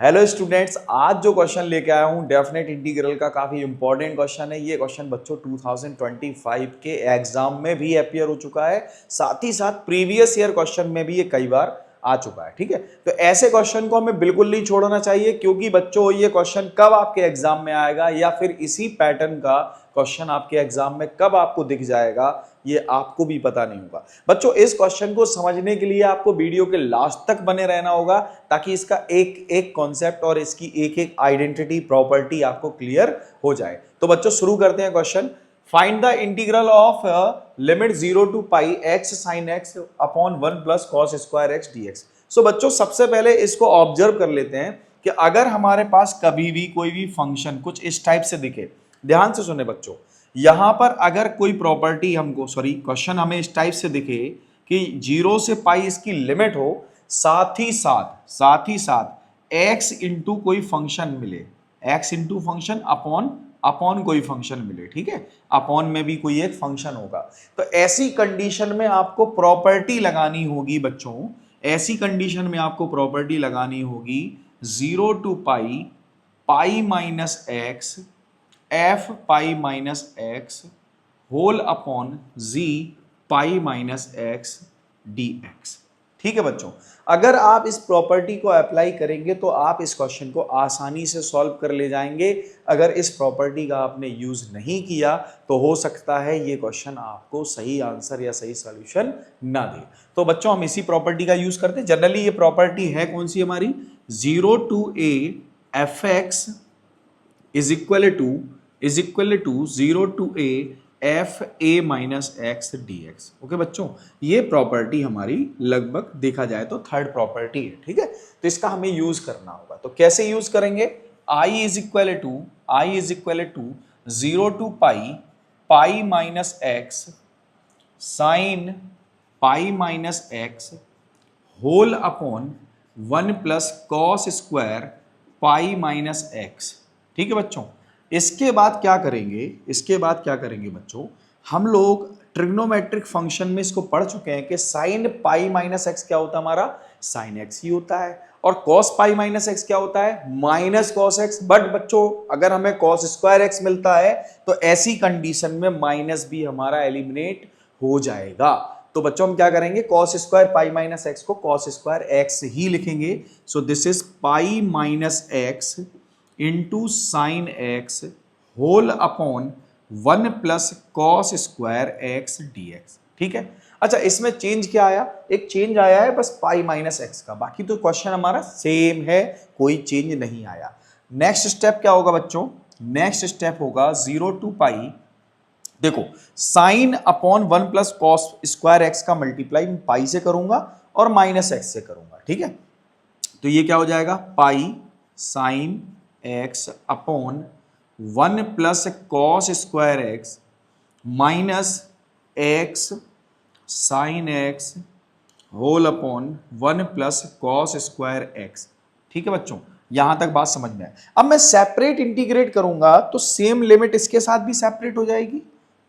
Hello students, आज जो question लेके आया हूँ डेफिनेट इंटीग्रल का काफी इंपॉर्टेंट क्वेश्चन है। ये क्वेश्चन बच्चों 2025 के एग्जाम में भी अपीयर हो चुका है, साथ ही साथ प्रीवियस ईयर क्वेश्चन में भी ये कई बार आ चुका है। ठीक है, तो ऐसे क्वेश्चन को हमें बिल्कुल नहीं छोड़ना चाहिए, क्योंकि बच्चों ये क्वेश्चन कब आपके एग्जाम में आएगा या फिर इसी पैटर्न का क्वेश्चन आपके एग्जाम में कब आपको दिख जाएगा ये आपको भी पता नहीं होगा। बच्चों इस क्वेश्चन को समझने के लिए आपको वीडियो के लास्ट तक बने रहना होगा, ताकि इसका एक एक कॉन्सेप्ट और इसकी एक एक आइडेंटिटी प्रॉपर्टी आपको क्लियर हो जाए। तो बच्चों शुरू करते हैं question. Find the integral of limit 0 to pi x sin x upon 1 plus cos square x dx। So बच्चों सबसे पहले इसको ऑब्जर्व कर लेते हैं कि अगर हमारे पास कभी भी कोई भी फंक्शन कुछ इस टाइप से दिखे, ध्यान से सुने बच्चों, यहां पर अगर कोई प्रॉपर्टी हमको क्वेश्चन हमें इस टाइप से दिखे कि 0 से पाई इसकी लिमिट हो, साथ ही साथ x इंटू कोई फंक्शन मिले, x इंटू फंक्शन अपॉन कोई फंक्शन मिले, ठीक है, अपॉन में भी कोई एक फंक्शन होगा, तो ऐसी कंडीशन में आपको प्रॉपर्टी लगानी होगी बच्चों, ऐसी कंडीशन में आपको प्रॉपर्टी लगानी होगी 0 to pi minus x f pi minus x whole upon g pi minus x d x. ठीक है बच्चों, अगर आप इस प्रॉपर्टी को अप्लाई करेंगे तो आप इस क्वेश्चन को आसानी से सॉल्व कर ले जाएंगे। अगर इस प्रॉपर्टी का आपने यूज नहीं किया तो हो सकता है ये क्वेश्चन आपको सही आंसर या सही सॉल्यूशन ना दे। तो बच्चों हम इसी प्रॉपर्टी का यूज करते हैं। जनरली ये प्रॉपर्टी है कौन सी हमारी, 0 to A f x is equal to 0 to A f A minus x d x. Okay बच्चों, ये प्रॉपर्टी हमारी लगभग देखा जाए तो थर्ड प्रॉपर्टी है। ठीक है, तो इसका हमें यूज करना होगा। तो कैसे यूज करेंगे, I is equal to 0 to pi minus x sine pi minus x whole upon 1 plus cos square pi minus x. ठीक है बच्चों, इसके बाद क्या करेंगे बच्चों, हम लोग ट्रिग्नोमेट्रिक फंक्शन में इसको पढ़ चुके हैं कि साइन पाई माइनस एक्स क्या होता है, हमारा साइन एक्स ही होता है, और कॉस पाई माइनस एक्स क्या होता है, माइनस कॉस एक्स। बट बच्चों अगर हमें कॉस स्क्वायर एक्स मिलता है तो ऐसी कंडीशन में माइनस भी हमारा एलिमिनेट हो जाएगा। तो बच्चों हम क्या करेंगे, cos square pi minus x को कॉस स्क्वायर एक्स ही लिखेंगे। So this is pi minus x into sine x whole upon 1 plus cos square x d x. ठीक है, अच्छा इसमें चेंज क्या आया, एक चेंज आया है बस पाई माइनस एक्स का, बाकी तो क्वेश्चन हमारा सेम है, कोई चेंज नहीं आया। नेक्स्ट स्टेप क्या होगा बच्चों, नेक्स्ट स्टेप होगा 0 टू पाई, देखो sine upon 1 plus cos square x का मल्टीप्लाई पाई से करूंगा और माइनस एक्स से करूंगा। ठीक है, तो ये क्या हो जाएगा, pi sine x upon 1 plus cos square x minus x sine x whole upon 1 plus cos square x. ठीक है बच्चों, यहां तक बात समझ में है। अब मैं सेपरेट इंटीग्रेट करूंगा तो सेम लिमिट इसके साथ भी सेपरेट हो जाएगी,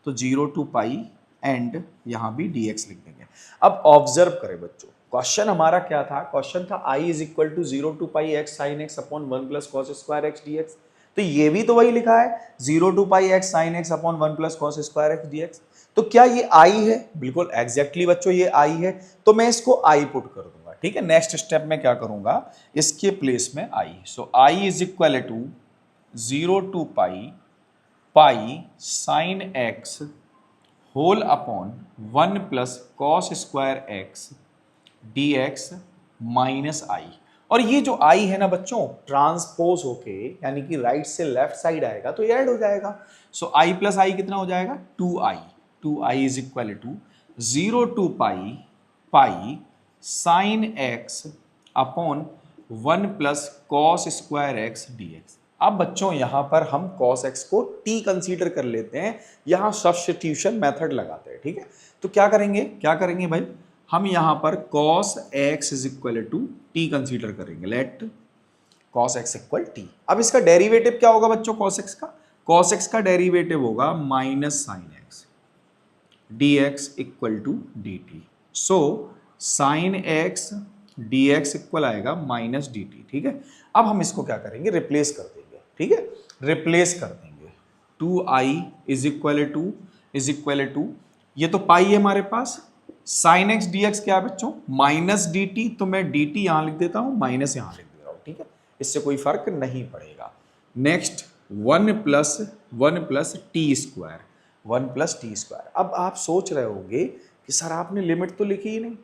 तो 0 टू पाई एंड यहां भी dx लिख देंगे। अब ऑब्जर्व करें बच्चों, क्वेश्चन हमारा क्या था, क्वेश्चन था i is equal to 0 to pi x sine x upon 1 plus cos square x dx। तो ये भी तो वही लिखा है, 0 to pi x sine x upon 1 plus cos square x dx। तो क्या ये i है, बिल्कुल एग्जैक्टली बच्चों ये i है, तो मैं इसको i पुट कर दूंगा। ठीक है, नेक्स्ट स्टेप में क्या करूंगा, इसके प्लेस में i, so i is equal to 0 to pi sine x whole upon 1 plus cos square x d x minus I. और ये जो आई है ना बच्चों, ट्रांसपोज होके यानी कि राइट से लेफ्ट साइड आएगा तो ये ऐड हो जाएगा। सो आई प्लस आई कितना हो जाएगा, 2i is equal to 0 to pi sine x upon 1 plus cos square x d x. अब बच्चों यहां पर हम cos x को t कंसीडर कर लेते हैं, यहां सब्स्टिट्यूशन मेथड लगाते हैं। ठीक है, तो क्या करेंगे भाई, हम यहां पर cos x is equal to t consider करेंगे, let cos x equal t. अब इसका डेरिवेटिव क्या होगा बच्चों, cos x का डेरिवेटिव होगा minus sine x d x equal to d t. So sine x d x equal आएगा minus d t. ठीक है, अब हम इसको क्या करेंगे, रिप्लेस कर देंगे। ठीक है, रिप्लेस कर देंगे। 2i इज इक्वल टू ये तो पाई है हमारे पास, साइन एक्स डी एक्स क्या है बच्चों, माइनस डी टी, तो मैं डी टी यहां लिख देता हूं, माइनस यहां लिख दे रहा हूं। ठीक है, इससे कोई फर्क नहीं पड़ेगा। Next 1 plus t square, 1 plus t square. अब आप सोच रहे होंगे कि सर आपने लिमिट तो लिखी ही नहीं।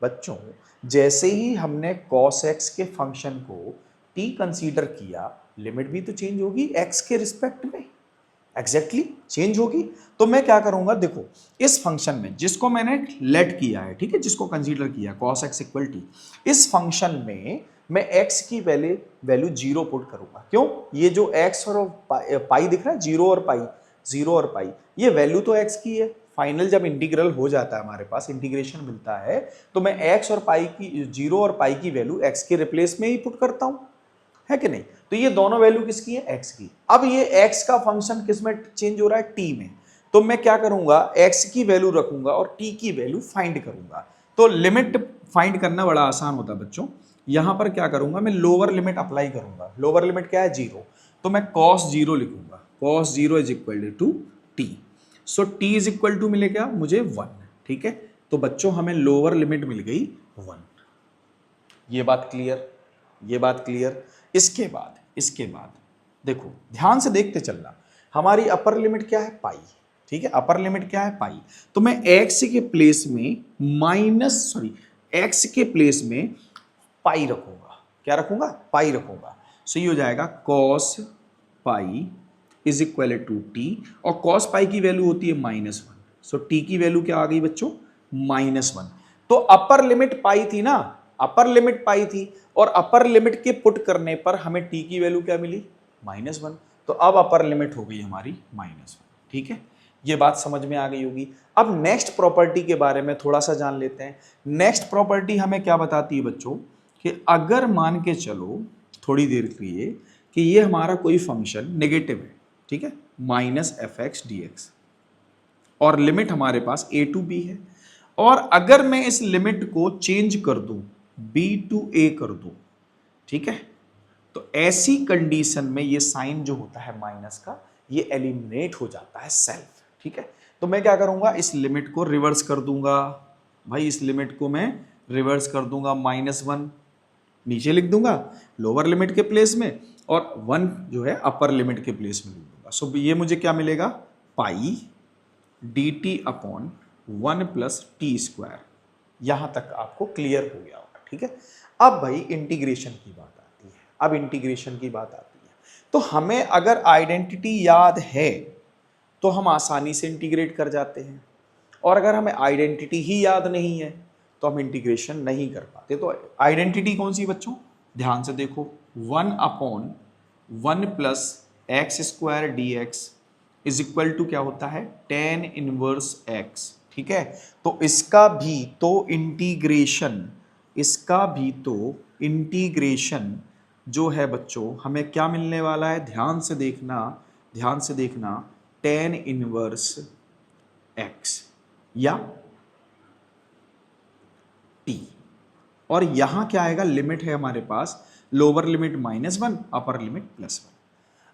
बच्चों जैसे ही हमने cos x के फंक्शन को t कंसीडर किया, लिमिट भी तो चेंज होगी x के रिस्पेक्ट में, एग्जैक्टली चेंज होगी। तो मैं क्या करूंगा, देखो इस फंक्शन में जिसको मैंने लेट किया है, ठीक है, जिसको कंसीडर किया cos x इक्वल टी, इस फंक्शन में मैं x की वैल्यू 0 पुट करूंगा। क्यों, ये जो x और पाई दिख रहा है, 0 और पाई, ये वैल्यू तो x की है। फाइनल जब इंटीग्रल हो जाता है, हमारे पास इंटीग्रेशन मिलता है, तो मैं x और पाई की 0 और पाई की वैल्यू x के रिप्लेस में ही पुट करता हूं, है कि नहीं। तो ये दोनों वैल्यू किसकी है, x की। अब ये x का फंक्शन किस में चेंज हो रहा है, t में। तो मैं क्या करूंगा, x की वैल्यू रखूंगा और t की वैल्यू फाइंड करूंगा। तो लिमिट फाइंड करना बड़ा आसान होता है बच्चों। यहां पर क्या करूंगा, मैं लोअर लिमिट अप्लाई करूंगा। लोअर लिमिट क्या है, 0। तो मैं cos 0 लिखूंगा, cos 0 is equal to T. So t is equal to मिलेगा मुझे 1। ठीक है, तो बच्चों हमें लोअर लिमिट मिल गई 1। ये बात क्लियर। इसके बाद देखो ध्यान से देखते चलना, हमारी अपर लिमिट क्या है, पाई। ठीक है, अपर लिमिट क्या है, पाई। तो मैं x के प्लेस में x के प्लेस में पाई रखूंगा। क्या रखूंगा, पाई रखूंगा। सो ये हो जाएगा cos पाई इज इक्वल टू टी, और cos पाई की वैल्यू होती है -1। सो t की वैल्यू क्या आ गई बच्चों, -1। तो अपर लिमिट पाई थी ना, अपर लिमिट पाई थी, और अपर लिमिट के पुट करने पर हमें t की वैल्यू क्या मिली, -1। तो अब अपर लिमिट हो गई हमारी -1। ठीक है, ये बात समझ में आ गई होगी। अब नेक्स्ट प्रॉपर्टी के बारे में थोड़ा सा जान लेते हैं। नेक्स्ट प्रॉपर्टी हमें क्या बताती है बच्चों, कि अगर मान के चलो थोड़ी देर के लिए कि ये हमारा कोई फंक्शन नेगेटिव है, ठीक है, -f(x) dx, और लिमिट हमारे पास a टू b है, और अगर मैं इस लिमिट को चेंज कर दूं, b टू a कर दूं, ठीक है, तो ऐसी कंडीशन में ये साइन जो होता है माइनस का, ये एलिमिनेट हो जाता है सेल्फ। ठीक है, तो मैं क्या करूंगा, इस लिमिट को रिवर्स कर दूंगा। भाई इस लिमिट को मैं रिवर्स कर दूंगा, -1 नीचे लिख दूंगा लोअर लिमिट के प्लेस में, और 1 जो है अपर लिमिट के प्लेस में लिख दूंगा। सो ये मुझे क्या मिलेगा, pi d t upon 1 plus t square. यहां तक आपको क्लियर हो गया होगा। ठीक है, अब भाई इंटीग्रेशन की बात आती है। तो हमें अगर आइडेंटिटी याद है तो हम आसानी से इंटीग्रेट कर जाते हैं, और अगर हमें आइडेंटिटी ही याद नहीं है तो हम इंटीग्रेशन नहीं कर पाते। तो आइडेंटिटी कौन सी बच्चों, ध्यान से देखो, 1/1 plus x square d x is equal to क्या होता है, tan इनवर्स x। ठीक है, तो इसका भी तो इंटीग्रेशन जो है बच्चों, हमें क्या मिलने वाला है, ध्यान से देखना, tan इनवर्स x या t। और यहां क्या आएगा, लिमिट है हमारे पास, लोअर लिमिट -1, अपर लिमिट +1।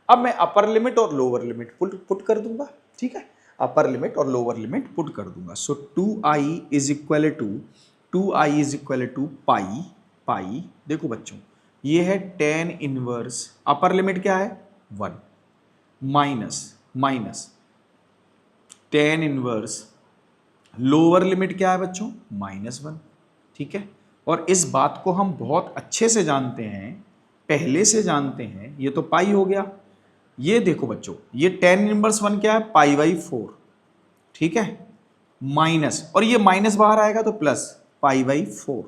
अब मैं अपर लिमिट और लोअर लिमिट पुट कर दूंगा। ठीक है, अपर लिमिट और लोअर लिमिट पुट कर दूंगा। सो 2i इज इक्वल टू पाई, देखो बच्चों ये है tan इनवर्स, अपर लिमिट क्या है 1, minus tan inverse, lower limit क्या है बच्चों, -1। ठीक है, और इस बात को हम बहुत अच्छे से जानते हैं, पहले से जानते हैं। ये तो पाई हो गया, ये देखो बच्चों, ये tan इनवर्स 1 क्या है, π/4। ठीक है, माइनस, और ये माइनस बाहर आएगा तो प्लस π/4।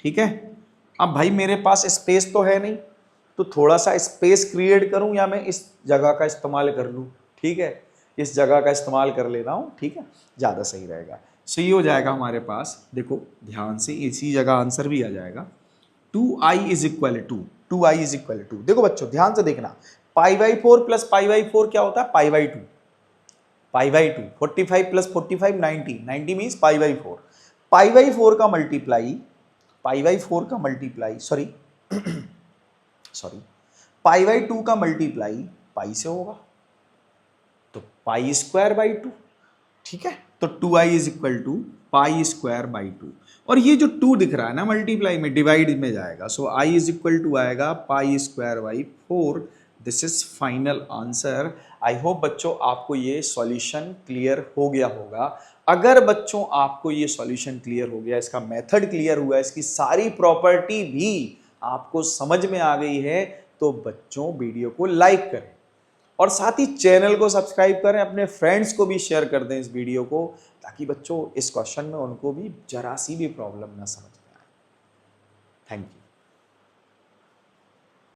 ठीक है, अब भाई मेरे पास स्पेस तो है नहीं, तो थोड़ा सा स्पेस क्रिएट करूं या मैं इस जगह का इस्तेमाल कर लूं। ठीक है, इस जगह का इस्तेमाल कर ले रहा हूं। ठीक है, ज़्यादा सही रहेगा। सो ये हो जाएगा हमारे पास, देखो ध्यान से, इसी जगह आंसर भी आ जाएगा। 2i इज इक्वल टू, देखो बच्चों ध्यान से देखना, π/4 प्लस π/4 क्या होता है, π/2, 45 प्लस 45 90 मीन्स π/4 का मल्टीप्लाई पाई बाई 4 का मल्टीप्लाई सॉरी पाई बाई 2 का मल्टीप्लाई पाई से होगा, तो पाई स्क्वायर बाई 2, ठीक है। तो 2i is equal to pi square by 2, और ये जो 2 दिख रहा है ना मल्टीप्लाई में डिवाइड में जाएगा, सो i इज इक्वल टू आएगा पाई square by 4। This is final answer. I hope बच्चों आपको ये सॉल्यूशन क्लियर हो गया होगा। अगर बच्चों आपको ये सॉल्यूशन क्लियर हो गया, इसका मेथड क्लियर हुआ, इसकी सारी प्रॉपर्टी भी आपको समझ में आ गई है, तो बच्चों वीडियो को लाइक करें और साथ ही चैनल को सब्सक्राइब करें, अपने फ्रेंड्स को भी शेयर कर दें इस वीडियो को, ताकि बच्चों इस क्वेश्चन में उनको भी जरा सी भी प्रॉब्लम ना समझ में आए। Thank you.